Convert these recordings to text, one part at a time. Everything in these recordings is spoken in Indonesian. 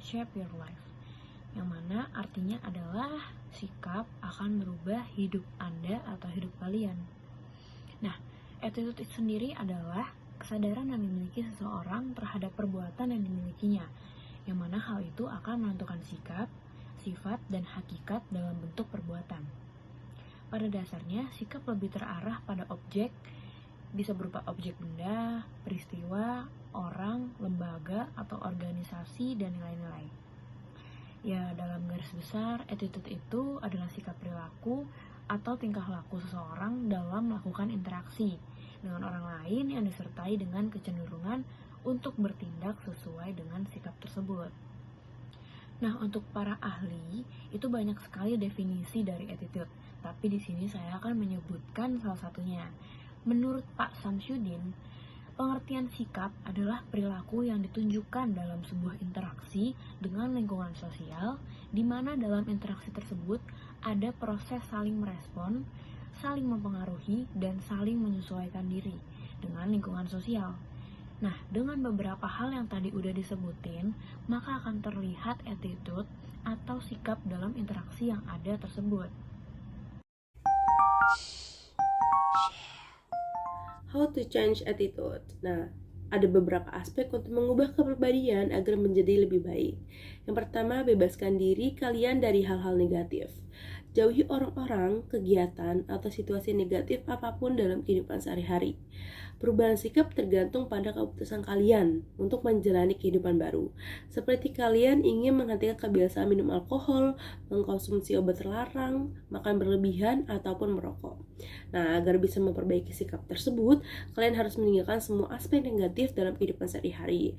shape your life. Yang mana artinya adalah sikap akan merubah hidup Anda atau hidup kalian. Nah, attitude itu sendiri adalah kesadaran yang dimiliki seseorang terhadap perbuatan yang dimilikinya, yang mana hal itu akan menentukan sikap, sifat, dan hakikat dalam bentuk perbuatan. Pada dasarnya, sikap lebih terarah pada objek, bisa berupa objek benda, peristiwa, orang, lembaga, atau organisasi, dan nilai-nilai. Ya, dalam garis besar, attitude itu adalah sikap perilaku atau tingkah laku seseorang dalam melakukan interaksi dengan orang lain yang disertai dengan kecenderungan untuk bertindak sesuai dengan sikap tersebut. Nah, untuk para ahli, itu banyak sekali definisi dari attitude, tapi di sini saya akan menyebutkan salah satunya. Menurut Pak Samsudin, pengertian sikap adalah perilaku yang ditunjukkan dalam sebuah interaksi dengan lingkungan sosial, di mana dalam interaksi tersebut ada proses saling merespon, saling mempengaruhi, dan saling menyesuaikan diri dengan lingkungan sosial. Nah, dengan beberapa hal yang tadi udah disebutin, maka akan terlihat attitude atau sikap dalam interaksi yang ada tersebut. How to change attitude. Nah, ada beberapa aspek untuk mengubah kepribadian agar menjadi lebih baik. Yang pertama, bebaskan diri kalian dari hal-hal negatif. Jauhi orang-orang, kegiatan, atau situasi negatif apapun dalam kehidupan sehari-hari. Perubahan sikap tergantung pada keputusan kalian untuk menjalani kehidupan baru. Seperti kalian ingin menghentikan kebiasaan minum alkohol, mengkonsumsi obat terlarang, makan berlebihan, ataupun merokok. Nah, agar bisa memperbaiki sikap tersebut, kalian harus meninggalkan semua aspek negatif dalam kehidupan sehari-hari.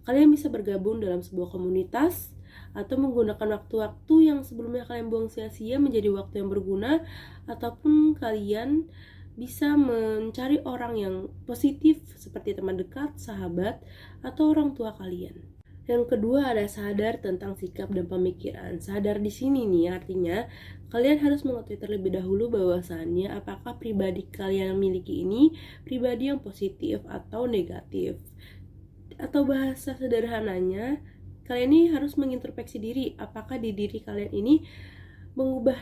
Kalian bisa bergabung dalam sebuah komunitas, atau menggunakan waktu-waktu yang sebelumnya kalian buang sia-sia menjadi waktu yang berguna, ataupun kalian bisa mencari orang yang positif seperti teman dekat, sahabat, atau orang tua kalian. Yang kedua ada sadar tentang sikap dan pemikiran. Sadar di sini nih artinya kalian harus mengetahui terlebih dahulu bahwasannya apakah pribadi kalian yang miliki ini pribadi yang positif atau negatif. Atau bahasa sederhananya, kalian ini harus mengintrospeksi diri, apakah di diri kalian ini memberi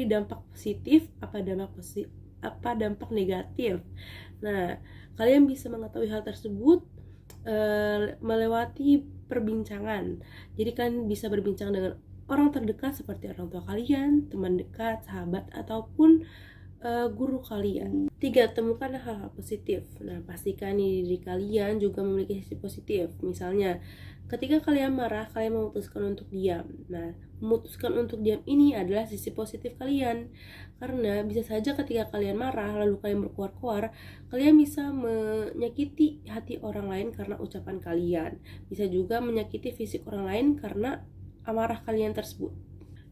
dampak positif, apa dampak negatif. Nah, kalian bisa mengetahui hal tersebut melewati perbincangan. Jadi kalian bisa berbincang dengan orang terdekat seperti orang tua kalian, teman dekat, sahabat, ataupun guru kalian. 3. Temukan hal-hal positif. Nah, pastikan diri kalian juga memiliki sisi positif. Misalnya, ketika kalian marah, kalian memutuskan untuk diam. Nah, memutuskan untuk diam ini adalah sisi positif kalian. Karena bisa saja ketika kalian marah, lalu kalian berkuar-kuar, kalian bisa menyakiti hati orang lain karena ucapan kalian. Bisa juga menyakiti fisik orang lain karena amarah kalian tersebut.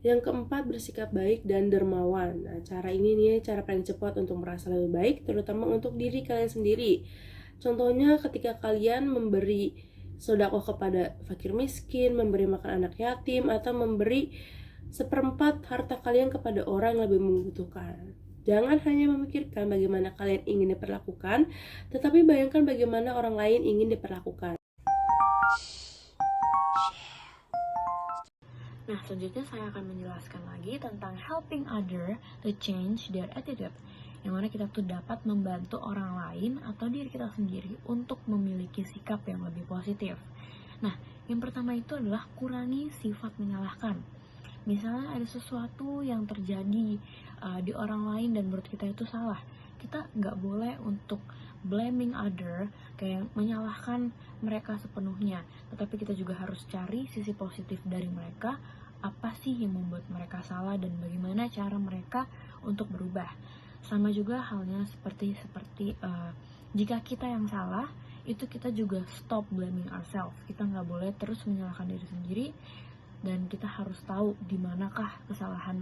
Yang keempat, bersikap baik dan dermawan. Nah, cara ini nih cara paling cepat untuk merasa lebih baik, terutama untuk diri kalian sendiri. Contohnya ketika kalian memberi sedekah kepada fakir miskin, memberi makan anak yatim, atau memberi 1/4 harta kalian kepada orang yang lebih membutuhkan. Jangan hanya memikirkan bagaimana kalian ingin diperlakukan, tetapi bayangkan bagaimana orang lain ingin diperlakukan. Nah, selanjutnya saya akan menjelaskan lagi tentang helping other to change their attitude, yang mana kita tuh dapat membantu orang lain atau diri kita sendiri untuk memiliki sikap yang lebih positif. Nah, yang pertama itu adalah kurangi sifat menyalahkan. Misalnya ada sesuatu yang terjadi di orang lain dan menurut kita itu salah, kita nggak boleh untuk blaming other, kayak menyalahkan mereka sepenuhnya, tetapi kita juga harus cari sisi positif dari mereka, apa sih yang membuat mereka salah dan bagaimana cara mereka untuk berubah. Sama juga halnya seperti jika kita yang salah, itu kita juga stop blaming ourselves. Kita nggak boleh terus menyalahkan diri sendiri, dan kita harus tahu di manakah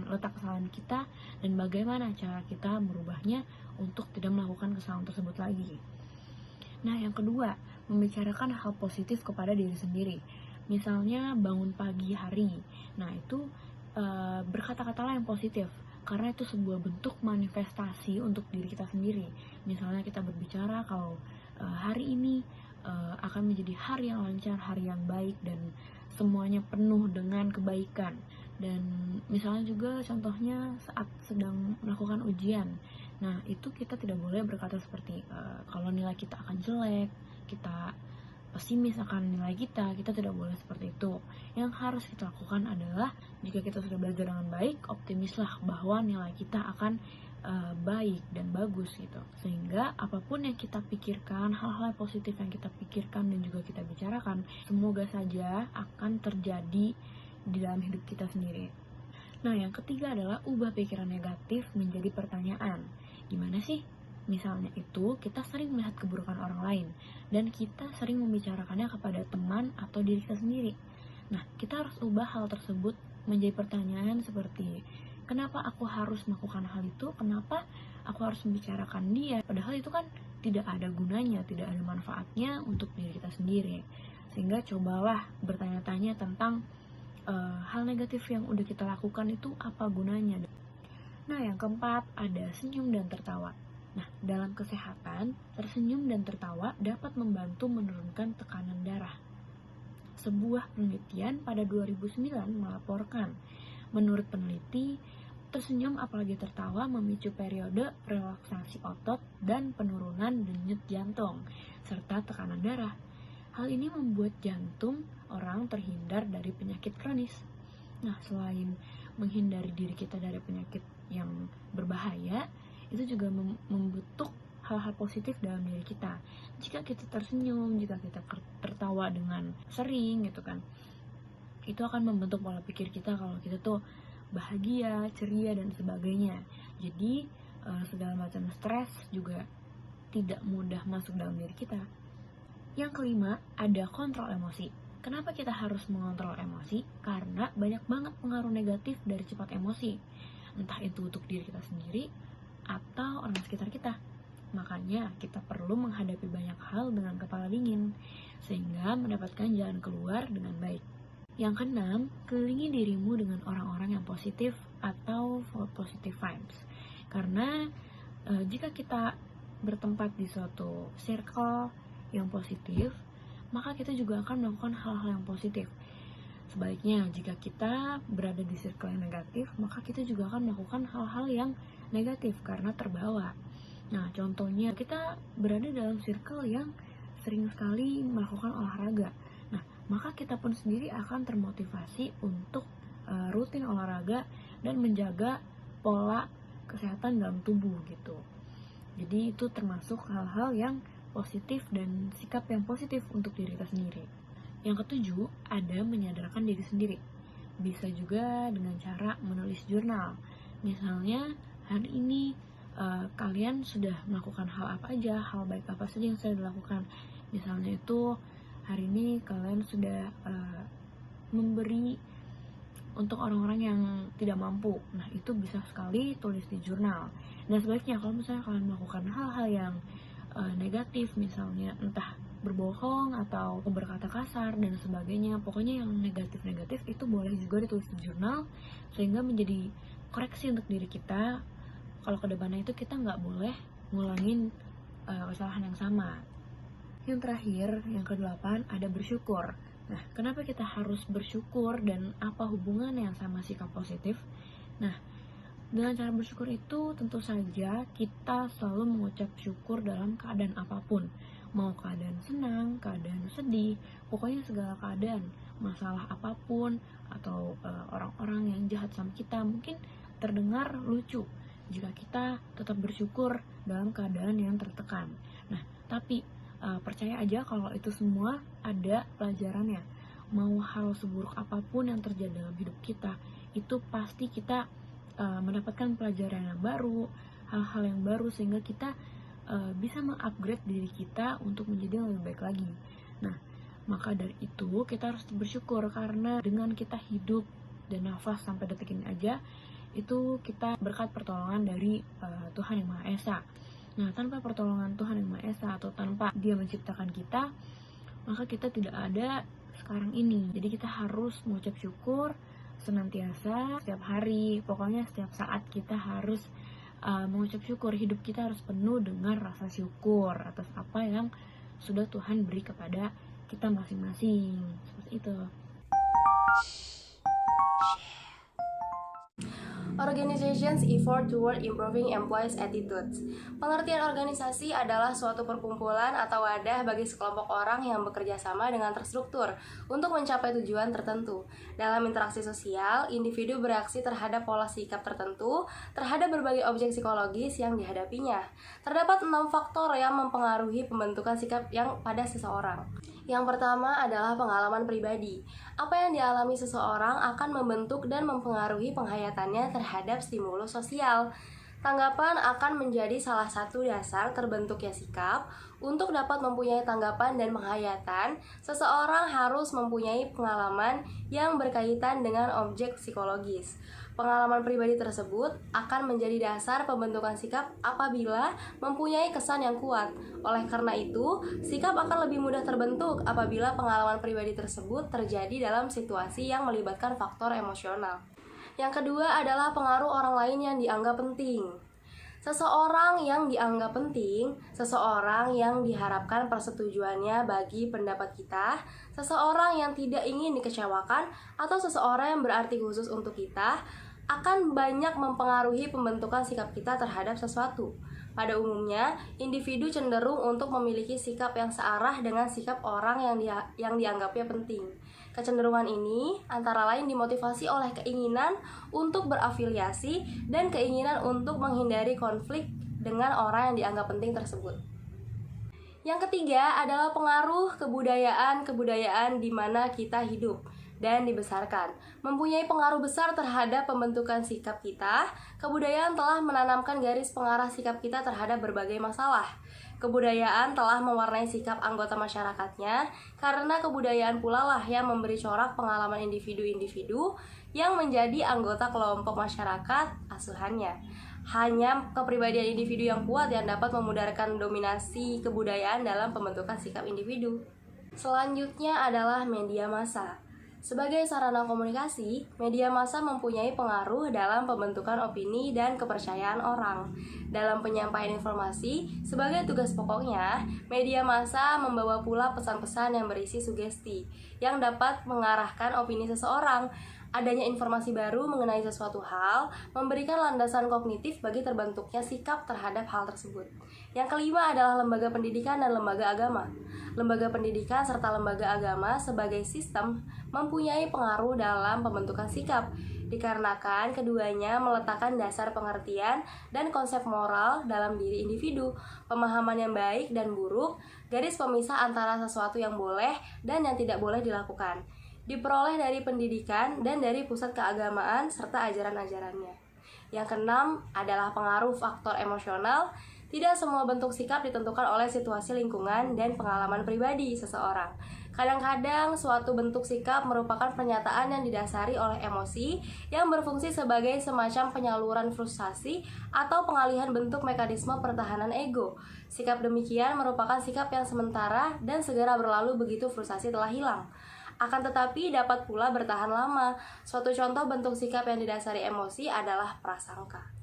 letak kesalahan kita dan bagaimana cara kita merubahnya untuk tidak melakukan kesalahan tersebut lagi. Nah, yang kedua, membicarakan hal positif kepada diri sendiri. Misalnya bangun pagi hari. Nah, itu berkata-katalah yang positif, karena itu sebuah bentuk manifestasi untuk diri kita sendiri. Misalnya kita berbicara kalau hari ini akan menjadi hari yang lancar, hari yang baik, dan semuanya penuh dengan kebaikan. Dan misalnya juga contohnya saat sedang melakukan ujian, nah itu kita tidak boleh berkata seperti kalau nilai kita akan jelek, kita pesimis akan nilai kita tidak boleh seperti itu. Yang harus kita lakukan adalah jika kita sudah belajar dengan baik, optimislah bahwa nilai kita akan baik dan bagus gitu. Sehingga apapun yang kita pikirkan, hal-hal positif yang kita pikirkan dan juga kita bicarakan, semoga saja akan terjadi di dalam hidup kita sendiri. Nah, yang ketiga adalah ubah pikiran negatif menjadi pertanyaan. Gimana sih? Misalnya itu, kita sering melihat keburukan orang lain, dan kita sering membicarakannya kepada teman atau diri kita sendiri. Nah, kita harus ubah hal tersebut menjadi pertanyaan seperti, kenapa aku harus melakukan hal itu? Kenapa aku harus membicarakan dia? Padahal itu kan tidak ada gunanya, tidak ada manfaatnya untuk diri kita sendiri. Sehingga cobalah bertanya-tanya tentang hal negatif yang udah kita lakukan itu apa gunanya. Nah, yang keempat ada senyum dan tertawa. Nah, dalam kesehatan, tersenyum dan tertawa dapat membantu menurunkan tekanan darah. Sebuah penelitian pada 2009 melaporkan, menurut peneliti, tersenyum apalagi tertawa memicu periode relaksasi otot dan penurunan denyut jantung, serta tekanan darah. Hal ini membuat jantung orang terhindar dari penyakit kronis. Nah, selain menghindari diri kita dari penyakit yang berbahaya, itu juga membentuk hal-hal positif dalam diri kita. Jika kita tersenyum, jika kita tertawa dengan sering gitu kan, itu akan membentuk pola pikir kita kalau kita tuh bahagia, ceria, dan sebagainya. Jadi segala macam stres juga tidak mudah masuk dalam diri kita. Yang kelima, ada kontrol emosi. Kenapa kita harus mengontrol emosi? Karena banyak banget pengaruh negatif dari cepat emosi. Entah itu untuk diri kita sendiri atau orang sekitar kita. Makanya kita perlu menghadapi banyak hal dengan kepala dingin, sehingga mendapatkan jalan keluar dengan baik. Yang keenam, kelilingi dirimu dengan orang-orang yang positif atau positive vibes. Karena jika kita bertempat di suatu circle yang positif, maka kita juga akan melakukan hal-hal yang positif. Sebaliknya, jika kita berada di circle yang negatif, maka kita juga akan melakukan hal-hal yang negatif karena terbawa. Nah, contohnya kita berada dalam circle yang sering sekali melakukan olahraga. Nah, maka kita pun sendiri akan termotivasi untuk rutin olahraga dan menjaga pola kesehatan dalam tubuh gitu. Jadi itu termasuk hal-hal yang positif dan sikap yang positif untuk diri kita sendiri. Yang ketujuh, ada menyadarkan diri sendiri. Bisa juga dengan cara menulis jurnal. Misalnya, hari ini kalian sudah melakukan hal apa aja, hal baik apa saja yang sudah dilakukan. Misalnya itu, hari ini kalian sudah memberi untuk orang-orang yang tidak mampu. Nah, itu bisa sekali tulis di jurnal. Dan sebaliknya, kalau misalnya kalian melakukan hal-hal yang negatif, misalnya entah berbohong atau berkata kasar dan sebagainya, pokoknya yang negatif-negatif itu boleh juga ditulis di jurnal, sehingga menjadi koreksi untuk diri kita kalau kedepannya itu kita nggak boleh ngulangin kesalahan yang sama. Yang terakhir, yang ke-8, ada bersyukur. Nah, kenapa kita harus bersyukur dan apa hubungannya sama sikap positif? Nah, dengan cara bersyukur itu tentu saja kita selalu mengucap syukur dalam keadaan apapun. Mau keadaan senang, keadaan sedih, pokoknya segala keadaan, masalah apapun, atau orang-orang yang jahat sama kita mungkin terdengar lucu jika kita tetap bersyukur dalam keadaan yang tertekan. Nah, tapi percaya aja kalau itu semua ada pelajarannya. Mau hal seburuk apapun yang terjadi dalam hidup kita, itu pasti kita mendapatkan pelajaran yang baru, hal-hal yang baru, sehingga kita bisa mengupgrade diri kita untuk menjadi yang lebih baik lagi. Nah, maka dari itu kita harus bersyukur, karena dengan kita hidup dan nafas sampai detik ini aja, itu kita berkat pertolongan dari Tuhan Yang Maha Esa. Nah, tanpa pertolongan Tuhan Yang Maha Esa atau tanpa Dia menciptakan kita, maka kita tidak ada sekarang ini. Jadi kita harus mengucap syukur senantiasa, setiap hari, pokoknya setiap saat kita harus mengucap syukur. Hidup kita harus penuh dengan rasa syukur atas apa yang sudah Tuhan beri kepada kita masing-masing. Seperti itu. Organizations effort toward improving employees' attitudes. Pengertian organisasi adalah suatu perkumpulan atau wadah bagi sekelompok orang yang bekerja sama dengan terstruktur untuk mencapai tujuan tertentu. Dalam interaksi sosial, individu bereaksi terhadap pola sikap tertentu terhadap berbagai objek psikologis yang dihadapinya. Terdapat 6 faktor yang mempengaruhi pembentukan sikap yang pada seseorang. Yang pertama adalah pengalaman pribadi. Apa yang dialami seseorang akan membentuk dan mempengaruhi penghayatannya terhadap stimulus sosial. Tanggapan akan menjadi salah satu dasar terbentuknya sikap. Untuk dapat mempunyai tanggapan dan penghayatan, seseorang harus mempunyai pengalaman yang berkaitan dengan objek psikologis. Pengalaman pribadi tersebut akan menjadi dasar pembentukan sikap apabila mempunyai kesan yang kuat. Oleh karena itu, sikap akan lebih mudah terbentuk apabila pengalaman pribadi tersebut terjadi dalam situasi yang melibatkan faktor emosional. Yang kedua adalah pengaruh orang lain yang dianggap penting. Seseorang yang dianggap penting, seseorang yang diharapkan persetujuannya bagi pendapat kita, seseorang yang tidak ingin dikecewakan, atau seseorang yang berarti khusus untuk kita, akan banyak mempengaruhi pembentukan sikap kita terhadap sesuatu. Pada umumnya, individu cenderung untuk memiliki sikap yang searah dengan sikap orang yang dianggapnya penting. Kecenderungan ini antara lain dimotivasi oleh keinginan untuk berafiliasi dan keinginan untuk menghindari konflik dengan orang yang dianggap penting tersebut. Yang ketiga adalah pengaruh kebudayaan di mana kita hidup dan dibesarkan. Mempunyai pengaruh besar terhadap pembentukan sikap kita. Kebudayaan telah menanamkan garis pengarah sikap kita terhadap berbagai masalah. Kebudayaan telah mewarnai sikap anggota masyarakatnya, karena kebudayaan pula lah yang memberi corak pengalaman individu-individu yang menjadi anggota kelompok masyarakat asuhannya. Hanya kepribadian individu yang kuat yang dapat memudarkan dominasi kebudayaan dalam pembentukan sikap individu. Selanjutnya adalah media massa. Sebagai sarana komunikasi, media massa mempunyai pengaruh dalam pembentukan opini dan kepercayaan orang. Dalam penyampaian informasi, sebagai tugas pokoknya, media massa membawa pula pesan-pesan yang berisi sugesti, yang dapat mengarahkan opini seseorang. Adanya informasi baru mengenai sesuatu hal, memberikan landasan kognitif bagi terbentuknya sikap terhadap hal tersebut. Yang kelima adalah lembaga pendidikan dan lembaga agama. Lembaga pendidikan serta lembaga agama sebagai sistem mempunyai pengaruh dalam pembentukan sikap, dikarenakan keduanya meletakkan dasar pengertian dan konsep moral dalam diri individu, pemahaman yang baik dan buruk, garis pemisah antara sesuatu yang boleh dan yang tidak boleh dilakukan, diperoleh dari pendidikan dan dari pusat keagamaan serta ajaran-ajarannya. Yang keenam adalah pengaruh faktor emosional. Tidak semua bentuk sikap ditentukan oleh situasi lingkungan dan pengalaman pribadi seseorang. Kadang-kadang suatu bentuk sikap merupakan pernyataan yang didasari oleh emosi yang berfungsi sebagai semacam penyaluran frustasi atau pengalihan bentuk mekanisme pertahanan ego. Sikap demikian merupakan sikap yang sementara dan segera berlalu begitu frustasi telah hilang. Akan tetapi dapat pula bertahan lama. Suatu contoh bentuk sikap yang didasari emosi adalah prasangka.